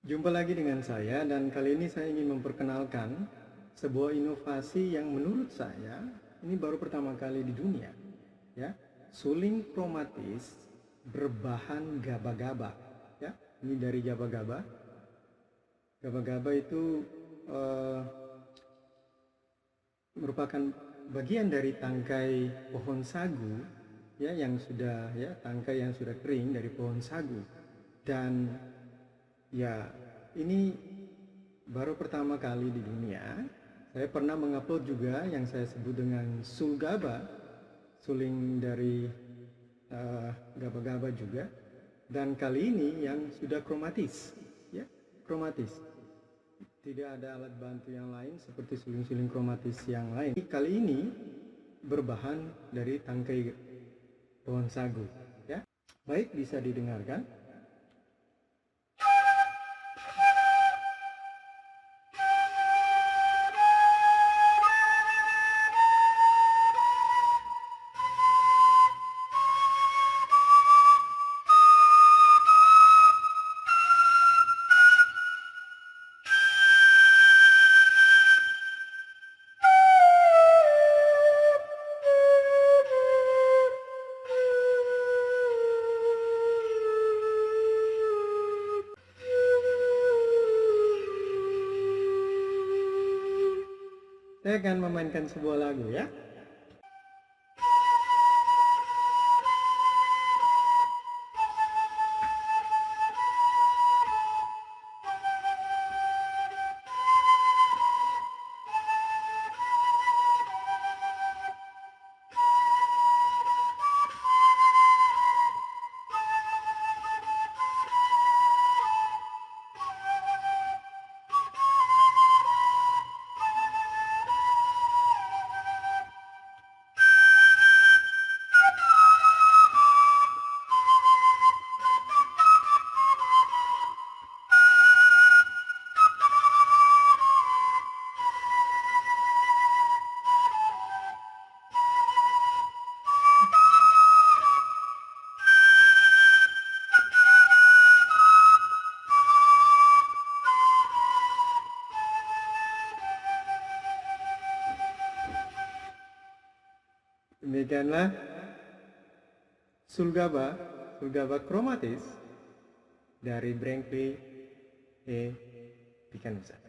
Jumpa lagi dengan saya, dan kali ini saya ingin memperkenalkan sebuah inovasi yang menurut saya ini baru pertama kali di dunia, ya. Suling kromatis berbahan gaba-gaba, ya. Ini dari gaba-gaba. Gaba-gaba itu merupakan bagian dari tangkai pohon sagu, ya, yang sudah, ya, tangkai yang sudah kering dari pohon sagu. Dan ya, ini baru pertama kali di dunia. Saya pernah mengupload juga yang saya sebut dengan sulgaba, suling dari gaba-gaba juga. Dan kali ini yang sudah kromatis, ya, kromatis. Tidak ada alat bantu yang lain seperti suling-suling kromatis yang lain. Kali ini berbahan dari tangkai pohon sagu, ya. Baik, bisa didengarkan. Saya akan memainkan sebuah lagu, ya. Demikianlah sulgaba kromatis dari Brinkley E. Pikanusa.